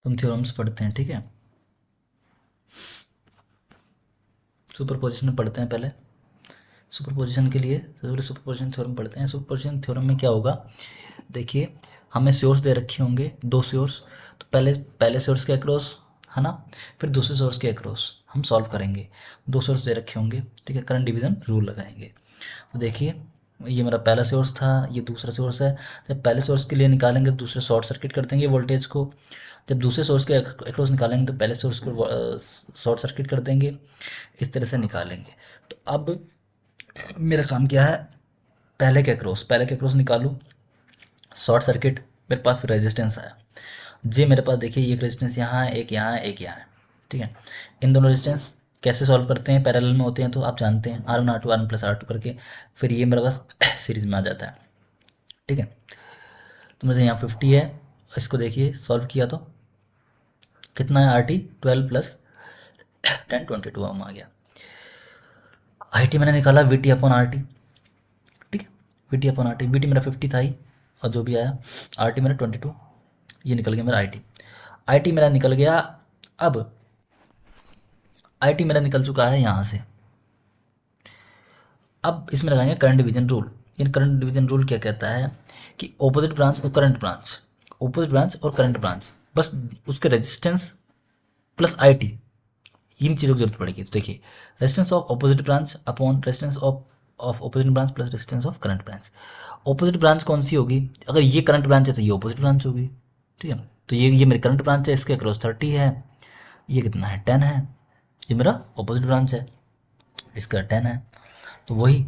तो हम थ्योरम्स पढ़ते हैं, ठीक है। सुपरपोजिशन पढ़ते हैं पहले। सुपरपोजिशन के लिए सबसे पहले सुपरपोजिशन थ्योरम पढ़ते हैं। सुपरपोजिशन थ्योरम में क्या होगा, देखिए हमें सोर्स दे रखे होंगे, दो सोर्स। तो पहले पहले सोर्स के अक्रॉस, है ना, फिर दूसरे सोर्स के अक्रॉस हम सॉल्व करेंगे। दो सोर्स दे रखे होंगे, ठीक है, करंट डिवीजन रूल लगाएंगे। तो देखिए ये मेरा पहला सोर्स था, ये दूसरा सोर्स है। जब पहले सोर्स के लिए निकालेंगे तो दूसरे शॉर्ट सर्किट कर देंगे वोल्टेज को। जब दूसरे सोर्स के अक्रॉस निकालेंगे तो पहले सोर्स को शॉर्ट सर्किट कर देंगे। इस तरह से निकालेंगे। तो अब मेरा काम क्या है, पहले के अक्रॉस निकालूँ शॉर्ट सर्किट। मेरे पास फिर रेजिस्टेंस आया जी, मेरे पास देखिए एक रेजिस्टेंस यहाँ है, एक यहाँ है, एक यहाँ है, ठीक है। इन दोनों रेजिस्टेंस कैसे सॉल्व करते हैं, पैरेलल में होते हैं तो आप जानते हैं, R1 R2 R1 + R2 करके फिर ये मेरे पास सीरीज में आ जाता है, ठीक है। तो मुझे यहाँ 50 है, इसको देखिए सॉल्व किया तो कितना है, RT 12 + 10 22 ओम आ गया। IT मैंने निकाला VT/RT, ठीक है, VT/RT। VT मेरा 50 था ही, और जो भी आया RT मेरा 22, ये निकल गया मेरा IT मेरा निकल गया। अब IT मेरा निकल चुका है यहाँ से। अब इसमें लगाएंगे करंट डिवीजन रूल। इन करंट डिवीजन रूल क्या कहता है कि ऑपोजिट ब्रांच और करंट ब्रांच, ऑपोजिट ब्रांच और करंट ब्रांच, बस उसके रेजिस्टेंस प्लस IT, इन चीज़ों की जरूरत पड़ेगी। तो देखिए resistance of opposite branch upon resistance of opposite branch plus resistance of current branch. Opposite branch कौन सी होगी, अगर ये करंट ब्रांच है तो ये ऑपोजिट ब्रांच होगी, ठीक है। तो ये मेरी करंट ब्रांच है, इसके अक्रॉस 30 है, ये कितना है 10 है, ये मेरा ऑपोजिट ब्रांच है, इसका 10 है, तो वही,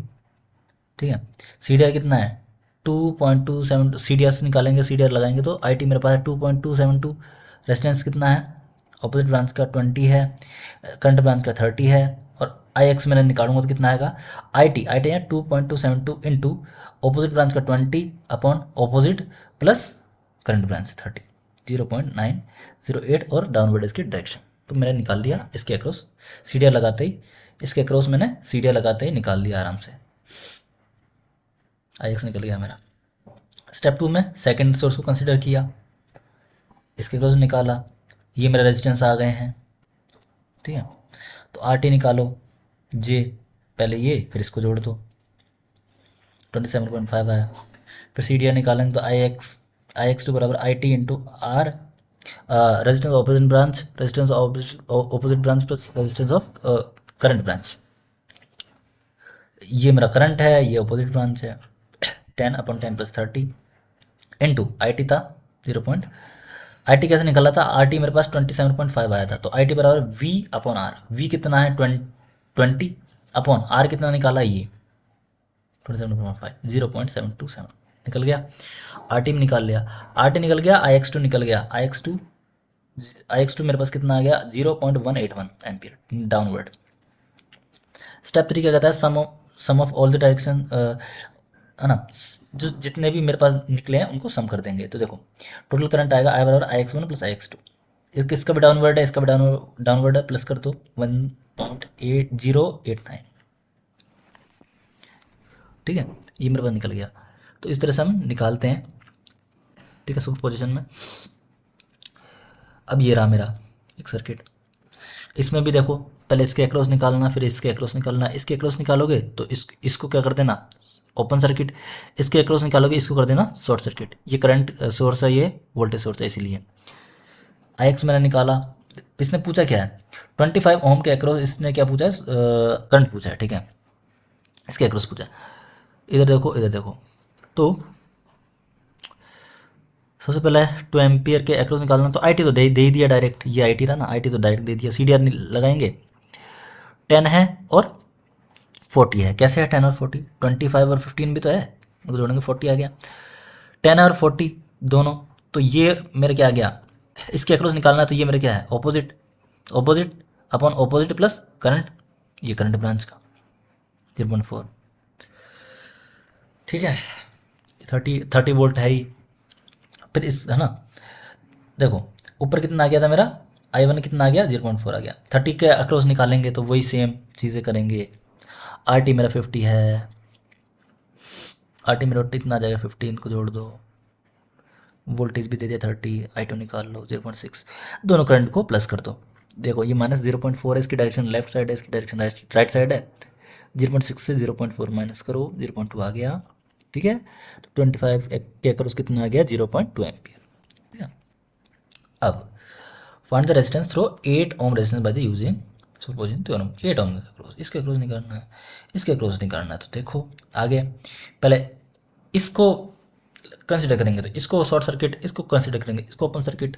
ठीक है। CDR कितना है 2.27, CDR से निकालेंगे, CDR लगाएंगे तो IT मेरे पास है 2.272। रेजिस्टेंस कितना है ऑपोजिट ब्रांच का 20 है, करंट ब्रांच का 30 है, और IX मैंने निकालूंगा तो कितना आएगा, IT है 2.272 इंटू ऑपोजिट ब्रांच का 20 upon opposite plus current branch 30, 0.908, और डाउनवर्ड इसकी डायरेक्शन। तो मैंने निकाल लिया इसके अक्रॉस, CDR लगाते ही, इसके अक्रॉस मैंने CDR लगाते ही निकाल दिया आराम से, IX निकल गया मेरा। स्टेप 2 में सेकंड सोर्स को कंसिडर किया, इसके क्लोज निकाला, ये मेरे रेजिस्टेंस आ गए हैं, ठीक है। तो RT निकालो, J पहले ये फिर इसको जोड़ दो, 27.5 आया। फिर CDR निकालेंगे तो IX2 बराबर IT into R, resistance opposite branch, resistance opposite branch plus resistance of current branch. ये मेरा करंट है, ये ऑपोजिट ब्रांच है, 10/10 + 30 इंटू IT था 0. IT कैसे निकाला था, RT मेरे पास 27.5 आया था, तो IT बराबर V/R। V कितना है 20 अपॉन R कितना निकाला, ये 27.5, 0.727 निकल गया। RT में निकाल लिया, RT निकल गया, IX2 निकल गया, IX2 मेरे पास कितना आ गया 0.181 एम्पियर डाउनवर्ड। स्टेप 3 क्या कहता है, सम ऑफ ऑल द डायरेक्शन, है ना, जो जितने भी मेरे पास निकले हैं उनको सम कर देंगे। तो देखो टोटल करंट आएगा I बराबर IX1 + IX2, इसका भी डाउनवर्ड है, इसका भी डाउनवर्ड है, प्लस कर दो 1.8089, ठीक है, ये मेरे पास निकल गया। तो इस तरह से हम निकालते हैं, ठीक है, सुपर पोजिशन में। अब ये रहा मेरा एक सर्किट, इसमें भी देखो पहले इसके अक्रॉस निकालना, फिर इसके अक्रॉस निकालना। इसके अक्रॉस निकालोगे तो इसको क्या कर देना ओपन सर्किट, इसके अक्रॉस निकालोगे इसको कर देना शॉर्ट सर्किट। ये करंट सोर्स है, ये वोल्टेज सोर्स है, इसीलिए IX मैंने निकाला। इसने पूछा क्या है 25 ओम के अक्रॉस, इसने क्या पूछा है, करंट पूछा है, ठीक है, इसके अक्रॉस पूछा है। इधर देखो इधर देखो, तो सबसे पहले 2 एम्पियर के अक्रॉस निकालना, तो IT तो दे ही दिया डायरेक्ट, ये IT रहा ना, IT तो डायरेक्ट दे दिया। CDR लगाएंगे, 10 है और 40 है, कैसे है 10 और 40, 25 और 15 भी तो है, तो जोड़ेंगे 40 आ गया, 10 और 40 दोनों। तो ये मेरे क्या आ गया, इसके अक्रॉस निकालना है, तो ये मेरे क्या है opposite, opposite upon opposite plus current, ये करंट ब्रांच का 0.4, ठीक है, 30 वोल्ट है ही। फिर इस, है ना, देखो ऊपर कितना आ गया था मेरा, I1 कितना आ गया 0.4 आ गया। 30 के अक्रॉस निकालेंगे तो वही सेम चीज़ें करेंगे। RT मेरा 50 है, RT मेरा इतना आ जाएगा 15 को जोड़ दो, वोल्टेज भी दे दिया 30, I2 निकाल लो 0.6, दोनों करंट को प्लस कर दो। देखो ये -0.4 है, इसकी डायरेक्शन लेफ्ट साइड है, इसकी डायरेक्शन राइट साइड है। 0.6 से 0.4 माइनस करो, 0.2 आ गया, ठीक है। तो 25 के अक्रॉस कितना आ गया, 0.2 एम्पियर, ठीक है। अब find the resistance through 8 ohm resistance by the using superposition theorem. 8 ओम के अक्रॉस, इसके अक्रॉस निकालना है, इसके अक्रॉस निकालना है। तो देखो आगे पहले इसको कंसिडर करेंगे, तो इसको शॉर्ट सर्किट, इसको कंसिडर करेंगे, इसको ओपन सर्किट,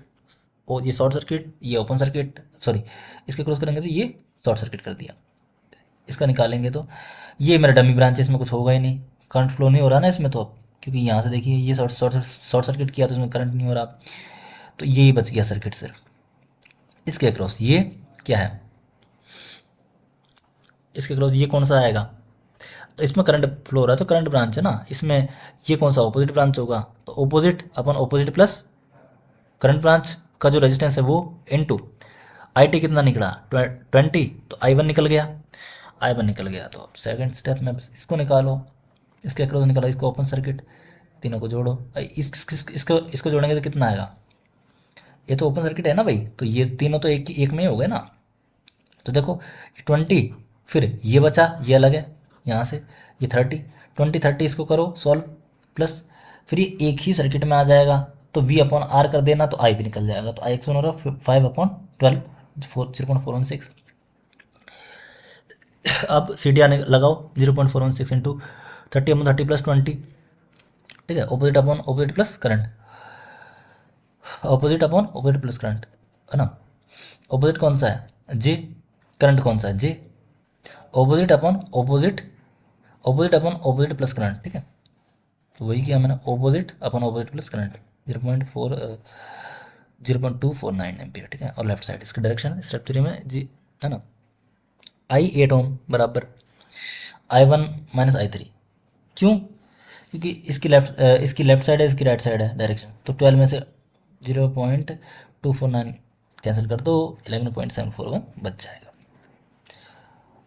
और ये शॉर्ट सर्किट, ये ओपन सर्किट, सॉरी इसके क्रॉस करेंगे तो ये शॉर्ट सर्किट कर दिया। इसका निकालेंगे तो ये मेरा डमी ब्रांच है, इसमें कुछ होगा ही नहीं, करंट फ्लो नहीं हो रहा ना इसमें तो, अब क्योंकि यहाँ से देखिए ये शॉर्ट सर्किट किया तो इसमें करंट नहीं हो रहा, तो यही बच गया सर्किट सिर्फ। इसके अक्रॉस ये क्या है, इसके अक्रॉस ये कौन सा आएगा, इसमें करंट फ्लो हो रहा है तो करंट ब्रांच है ना, इसमें ये कौन सा ऑपोजिट ब्रांच होगा, तो ऑपोजिट अपन ऑपोजिट प्लस करंट ब्रांच का जो रेजिस्टेंस है वो इनटू I T कितना निकला 20, तो I1 निकल गया, I1 निकल गया। तो सेकंड स्टेप में इसको निकालो, इसके अक्रॉस निकालो, इसको ओपन सर्किट, तीनों को जोड़ो, इसको जोड़ेंगे तो कितना आएगा, ये तो ओपन सर्किट है ना भाई, तो ये तीनों तो एक में ही हो गए ना। तो देखो 20, फिर ये बचा, ये अलग है यहाँ से, ये 30, 20 30 इसको करो सॉल्व, प्लस फिर ये एक ही सर्किट में आ जाएगा, तो V/R कर देना तो I भी निकल जाएगा, तो I बन रहा 5/12 0.416। अब CDR लगाओ, 0.416 इंटू 30/30 प्लस 20, ठीक है, opposite upon opposite plus current, opposite upon opposite plus current है ना। ऑपोजिट कौन सा है, J, करंट कौन सा है, J, opposite upon opposite, opposite upon opposite plus current, ठीक है। तो वही किया मैंने, opposite upon opposite plus current 0.249 ampere, ठीक है। और लेफ्ट साइड इसकी डायरेक्शन स्टेप 3 में जी है ना, I 8 ओम बराबर I1 माइनस I3, क्यों, क्योंकि इसकी लेफ्ट साइड है, इसकी राइट साइड है डायरेक्शन, तो 12 में से 0.249 कैंसिल कर दो, 11.741 बच जाएगा।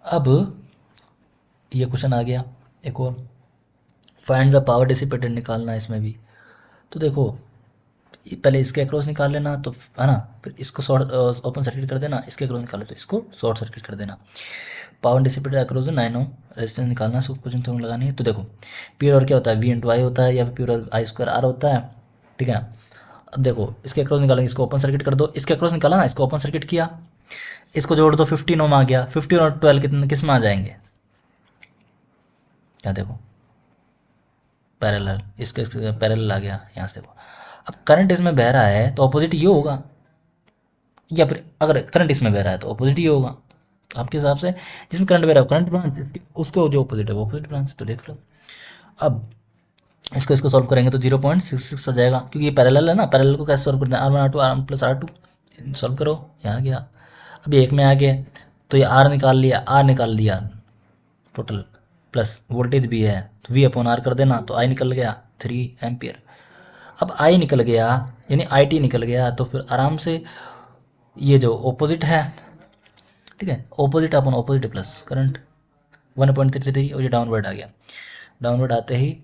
अब ये क्वेश्चन आ गया एक और, फाइंड द पावर डिसिपेटेड निकालना है इसमें भी। तो देखो पहले इसके अक्रॉस निकाल लेना, तो है ना, फिर इसको शॉर्ट ओपन सर्किट कर देना, इसके अक्रॉस निकालो तो इसको शॉर्ट सर्किट कर देना। Power dissipated across 9 ohm resistance निकालना, सुपरपोजिशन थ्योरम लगानी है। तो देखो पी और क्या होता है, V/I होता है, या फिर पी और I2R होता है, ठीक है। अब देखो इसके अक्रॉस निकालेंगे, इसको ओपन सर्किट कर दो, इसके अक्रॉस निकाला ना, इसको ओपन सर्किट किया, इसको जोड़ दो, 15 ओम आ गया, 15 और 12 कितने किस में आ जाएंगे, क्या देखो पैरेलल, इसके पैरेलल आ गया यहाँ से। देखो अब करंट इसमें बह रहा है तो ऑपोजिट ये होगा, या फिर अगर करंट इसमें बह रहा है तो ऑपोजिट ये होगा, आपके हिसाब से जिसमें करंट बह रहा है करंट ब्रांच, उसको जो ऑपोजिट है वो ऑपोजिट ब्रांच, तो देख लो। अब इसको सॉल्व करेंगे तो 0.66 आ जाएगा, क्योंकि ये पैरेलल है ना, पैरेलल को कैसे सॉल्व करते हैं, R1 R2 R1 plus R2 solve करो, यहाँ गया, अब एक में आ गया, तो ये R निकाल लिया, R निकाल लिया टोटल, प्लस वोल्टेज भी है तो V/R कर देना, तो I निकल गया 3 एम्पियर। अब I निकल गया यानी I T निकल गया, तो फिर आराम से ये जो ऑपोजिट है, ठीक है, ऑपोजिट अपन ऑपोजिट प्लस करंट 1.33, और ये डाउनवर्ड आ गया, डाउनवर्ड आते ही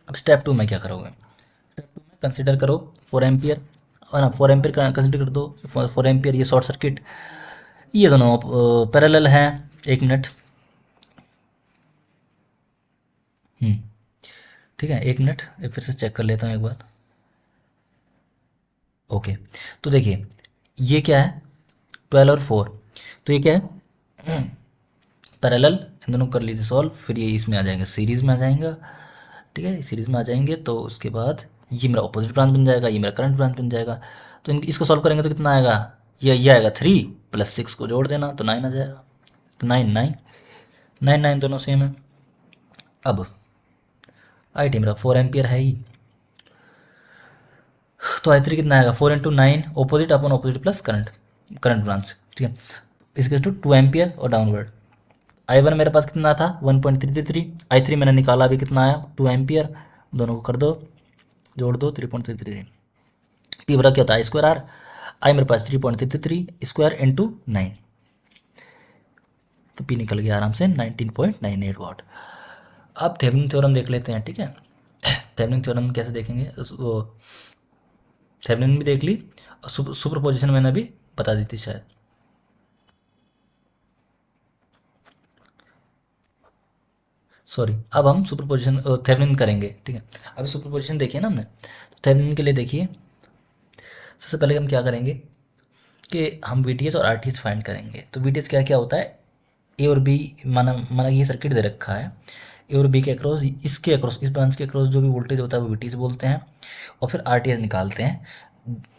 अब स्टेप 2 में क्या करोगे, स्टेप 2 में कंसिडर करो 4 एम्पियर है ना, 4 एम्पियर कंसिडर कर दो, 4 एम्पियर ये शॉर्ट सर्किट, ये दोनों पैरेलल हैं। 1 मिनट, ठीक है, 1 मिनट फिर से चेक कर लेता हूँ एक बार। ओके, तो देखिए ये क्या है 12 और 4, तो ये क्या है पैरेलल, इन दोनों कर लीजिए सॉल्व, फिर ये इसमें आ जाएंगे, सीरीज़ में आ जाएंगे, ठीक है, सीरीज़ में आ जाएंगे, तो उसके बाद ये मेरा ऑपोजिट ब्रांच बन जाएगा, ये मेरा करंट ब्रांच बन जाएगा। तो इसको सॉल्व करेंगे तो कितना आएगा, ये आएगा 3 प्लस 6 को जोड़ देना तो 9 आ जाएगा, तो 9 दोनों सेम है। अब I T मेरा 4 एम्पियर है ही, तो I3 कितना आएगा 4 × 9, ऑपोजिट अपन ऑपोजिट प्लस करंट ब्रांच, ठीक है, इसके टू 2 एम्पियर और डाउनवर्ड। I1 मेरे पास कितना था 1.333, I3 मैंने निकाला अभी कितना आया 2 एम्पियर, दोनों को कर दो, जोड़ दो 3.33, पी बरा क्या होता है I2R, I मेरे पास 3.33 स्क्वायर इंटू 9, तो पी निकल गया आराम से 19.98 वाट। अब थेवेनिन थ्योरम देख लेते हैं, ठीक है। थेवेनिन थ्योरम कैसे देखेंगे, वो थेवेनिन भी देख ली और सुपरपोजिशन मैंने अभी बता दी थी शायद। सॉरी, अब हम सुपरपोजिशन थेवेनिन करेंगे, ठीक है। अब सुपरपोजिशन देखिए ना हमने, तो थेवेनिन के लिए देखिए सबसे पहले हम क्या करेंगे कि हम वीटीएस और आरटीएस फाइंड करेंगे। तो वीटीएस क्या क्या होता है, ए और बी, माना माना ये सर्किट दे रखा है, ए और बी के अक्रॉस, इसके अक्रॉस, इस ब्रांच के अक्रॉस जो भी वोल्टेज होता है वो वीटीएस बोलते हैं। और फिर आरटीएस निकालते हैं,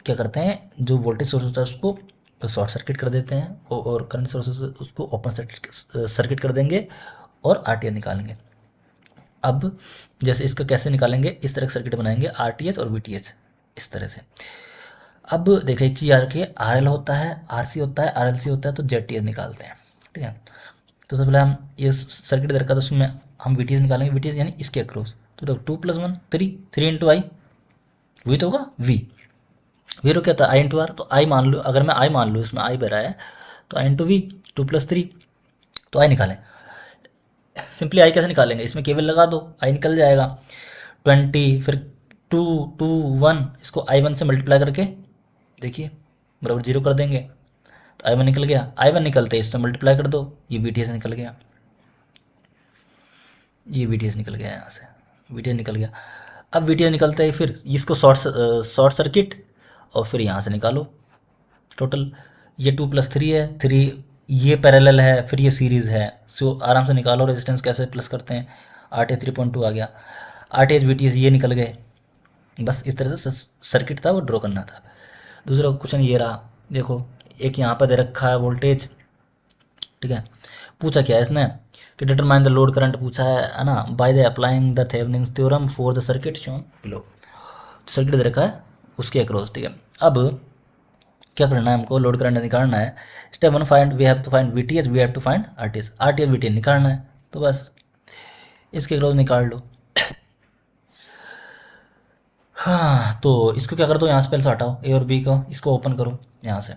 क्या करते हैं, जो वोल्टेज सोर्स होता है उसको शॉर्ट सर्किट कर देते हैं और करंट सोर्स उसको ओपन सर्किट कर देंगे और आरटीएस निकालेंगे। अब जैसे इसका कैसे निकालेंगे, इस तरह का सर्किट बनाएंगे, आरटीएस और वीटीएस इस तरह से। अब देखिए एक चीज़ याद रखिए, आरएल होता है, आरसी होता है, आरएलसी होता है, तो जेडटीएस निकालते हैं, ठीक है। तो सबसे पहले हम ये सर्किट दे रखा था, उसमें हम वीटीएस निकालेंगे, वीटीएस यानी इसके अक्रॉस। तो देखो 2 + 1 3, 3 इंटू आई, वही तो होगा वी। वी रो क्या था, आई इंटू आर। तो आई मान लो, अगर मैं आई मान लूँ, इसमें आई भरा है, तो आई इंटू वी, 2 + 3, तो आई निकालें। सिंपली आई कैसे निकालेंगे, इसमें केवल लगा दो, आई निकल जाएगा। 20, फिर 2 2 1, इसको I1 से मल्टीप्लाई करके देखिए बराबर 0 कर देंगे, तो I1 निकल गया। I1 निकलते इससे मल्टीप्लाई कर दो, ये VTS निकल गया, ये VTS निकल गया, यहाँ से VTS निकल गया। अब VTS निकलता है, फिर इसको शॉर्ट सर्किट और फिर यहाँ से निकालो टोटल। ये 2 + 3 है, 3 ये पैरेलल है, फिर ये सीरीज़ है, सो आराम से निकालो। रेजिस्टेंस कैसे प्लस करते हैं, RTH 3.2 आ गया, RTH VTS ये निकल गए। बस इस तरह से सर्किट था, वो ड्रॉ करना था। दूसरा क्वेश्चन ये रहा, देखो एक यहाँ पर दे रखा है वोल्टेज, ठीक है। पूछा क्या है इसने कि डिटरमाइन द लोड करंट पूछा है ना, by the applying the Thevenin's theorem for the circuit shown below. तो सर्किट दे रखा है उसके अक्रॉस, ठीक है। अब क्या करना है, हमको लोड करंट निकालना है। Step 1 find, we have to find VTH, we have to find RTH, RTH VTH निकालना है। तो बस इसके अक्रॉस निकाल लो। हाँ, तो इसको क्या कर दो, यहाँ से पहले से हटाओ ए और बी को, इसको ओपन करो यहाँ से।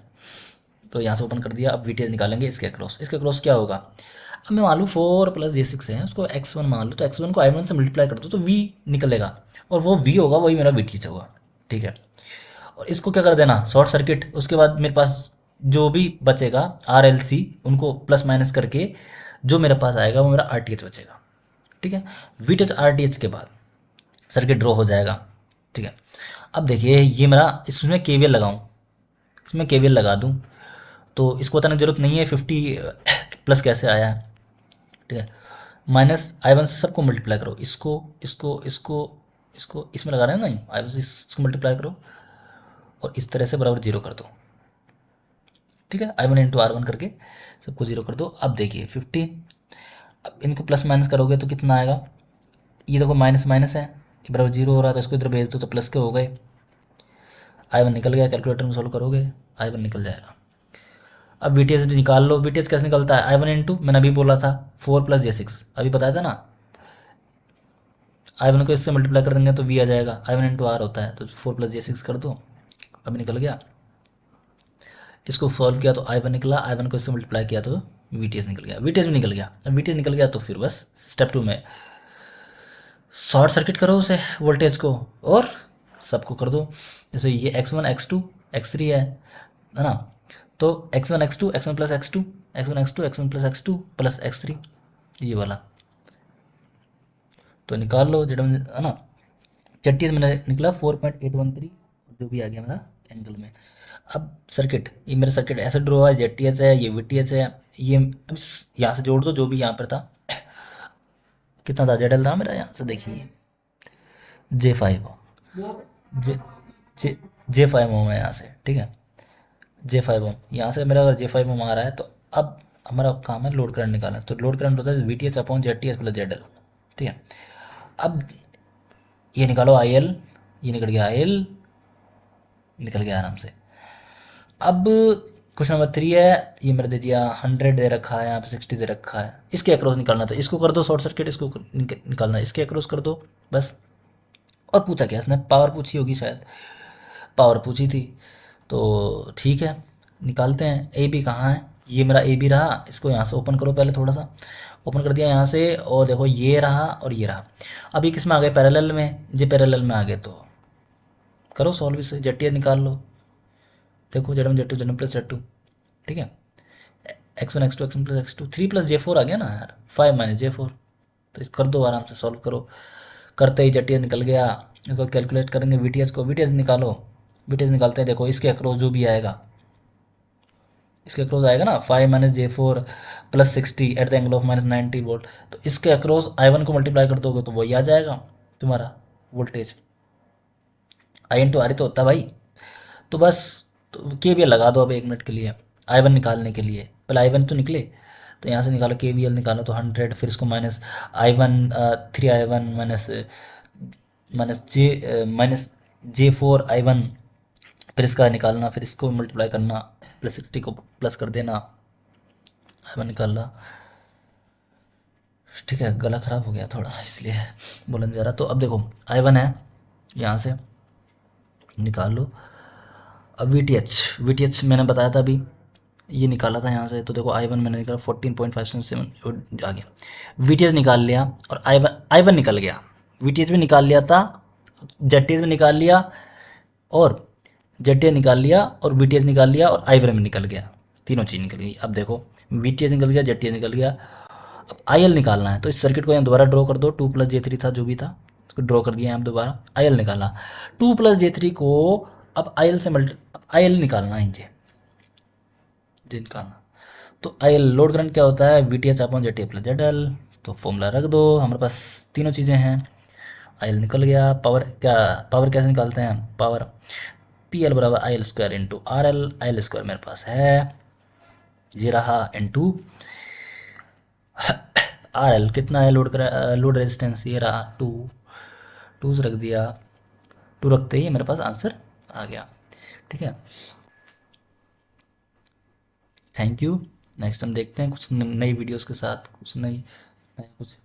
तो यहाँ से ओपन कर दिया। अब वीटीएच निकालेंगे इसके अक्रॉस। इसके अक्रॉस क्या होगा, अब मैं मान लूँ 4 + J6 है, उसको x1 मान लो, तो x1 को I1 से मल्टीप्लाई कर दो तो v निकलेगा, और वो v होगा, वही मेरा वीटीएच होगा, ठीक है। और इसको क्या कर देना, शॉर्ट सर्किट। उसके बाद मेरे पास जो भी बचेगा RLC, उनको प्लस माइनस करके जो मेरे पास आएगा वो मेरा RTH बचेगा, ठीक है। वीटीएच RTH के बाद सर्किट ड्रॉ हो जाएगा, ठीक है। अब देखिए ये मेरा, इसमें KVL लगाऊं, इसमें KVL लगा दूं, तो इसको बताने की जरूरत नहीं है 50 प्लस कैसे आया है, ठीक है। माइनस I1 से सबको मल्टीप्लाई करो, इसको इसको इसको इसको इसमें लगा रहे हैं ना, I1 से इसको मल्टीप्लाई करो और इस तरह से बराबर 0 कर दो, ठीक है। I1 × R1 करके सबको 0 कर दो। अब देखिए 50, अब इनको प्लस माइनस करोगे तो कितना आएगा, ये देखो माइनस माइनस है, ये बराबर 0 हो रहा है, तो इसको इधर भेज दो तो प्लस के हो गए। I1 निकल गया, कैलकुलेटर में सोल्व करोगे I1 निकल जाएगा। अब VTS निकाल लो, VTS कैसे निकलता है, I1 × मैंने अभी बोला था 4 + J6, अभी बताया था ना। I1 को इससे मल्टीप्लाई कर देंगे तो V आ जाएगा, I1 × R होता है, तो 4 + J6 कर दो, अभी निकल गया। इसको सॉल्व किया तो I1 निकला, I1 को इससे मल्टीप्लाई किया तो VTS निकल गया, VTS भी निकल गया। अब VTS निकल गया तो फिर बस स्टेप 2 में शॉर्ट सर्किट करो उसे, वोल्टेज को, और सबको कर दो। जैसे ये x1 x2 x3 है ना, तो x1 x2 x1 + x2 x1 x2 x1 + x2 + x3, ये वाला तो निकाल लो जेड है ना। चट्टीस में निकला 4.813, जो भी आ गया मेरा एंगल में। अब सर्किट, ये मेरा सर्किट ऐसे ड्रॉ है, ZTH है, ये VTH है, ये अब यहाँ से जोड़ दो जो भी यहाँ पर था, कितना था ZL था मेरा, यहाँ से देखिए J5 जे जे J5 ओम है यहाँ से, ठीक है। J5 ओम यहाँ से मेरा अगर J5 ओम आ रहा है, तो अब हमारा काम है लोड करंट निकालना। तो लोड करंट होता है VTH/ZTH + ZL, ठीक है। अब ये निकालो IL, ये निकल गया IL, निकल गया आराम से। अब क्वेश्चन नंबर 3 है, ये मेरे दे दिया 100 दे रखा है, यहाँ पे 60 दे रखा है, इसके अक्रॉस निकालना था। इसको कर दो शॉर्ट सर्किट, इसको निकालना है, इसके अक्रॉस कर दो बस। और पूछा क्या इसने, पावर पूछी होगी शायद, पावर पूछी थी, तो ठीक है निकालते हैं। ए बी कहाँ है, ये मेरा ए बी रहा, इसको यहाँ से ओपन करो, पहले थोड़ा सा ओपन कर दिया यहाँ से, और देखो ये रहा और ये रहा। अब ये किस में आ गए, पैरेलल में, ये पैरेलल में आ गए, तो करो सॉल्व इसे, जेड निकाल लो। देखो Z one plus Z two, ठीक है। X one plus X two, 3 + J4 आ गया ना यार, 5 - J4। तो इस कर दो, आराम से सॉल्व करो। करते ही जेड निकल गया। इसको कैलकुलेट करेंगे वीटीएस निकालो। वीटीएस निकालते हैं, देखो इसके अक्रॉस जो भी आएगा, इसके अक्रॉस आएगा ना 5 - J4 + 60 at the angle of -90 volt. तो इसके अक्रॉस I1 को मल्टीप्लाई कर दोगे तो वही आ जाएगा तुम्हारा वोल्टेज। I × R तो होता है भाई। तो बस, तो KVL लगा दो अब 1 मिनट के लिए I1 निकालने के लिए। पहले I1 तो निकले, तो यहाँ से निकालो KVL निकालो, तो 100, फिर इसको -I1 3I1 -J4I1, फिर इसका निकालना, फिर इसको मल्टीप्लाई करना, +60 को प्लस कर देना, I1 निकालना। ठीक है, गला ख़राब हो गया थोड़ा इसलिए बोला नहीं जा रहा। तो अब देखो I1 है, यहाँ से निकाल लो। अब वी टी एच मैंने बताया था अभी, ये निकाला था यहाँ से। तो देखो I1 मैंने निकाला 14.577 आ गया। वी टी एच निकाल लिया और I1 निकल गया। वी टी एच भी निकाल लिया था, जेड टी एच भी निकाल लिया, और जेड टी एच निकाल लिया, और वी टी एच निकाल लिया, और I1 भी निकल गया। तीनों चीज़ निकल गई। अब देखो वी टी एच निकल गया, जेड टी एच निकल गया। अब आई एल निकालना है, तो इस सर्किट को यहाँ दोबारा ड्रॉ कर दो। 2 + J3 था जो भी था, उसको ड्रॉ कर दिया यहाँ दोबारा। आई एल निकाला, 2 + J3 को अब आई एल से आई एल निकालना है, जे निकालना। तो आई एल लोड करंट क्या होता है, we T H upon Z T plus Z L. तो फॉर्मूला रख दो, हमारे पास तीनों चीज़ें हैं। आई एल निकल गया। पावर कैसे निकालते हैं, power PL = IL² × RL। IL² मेरे पास है, ये रहा, इंटू RL कितना है, लोड रेजिस्टेंस, ये रहा 2। 2 से रख दिया, 2 रखते ही मेरे पास आंसर आ गया। ठीक है, थैंक यू। नेक्स्ट हम देखते हैं कुछ नई वीडियोस के साथ, कुछ नई कुछ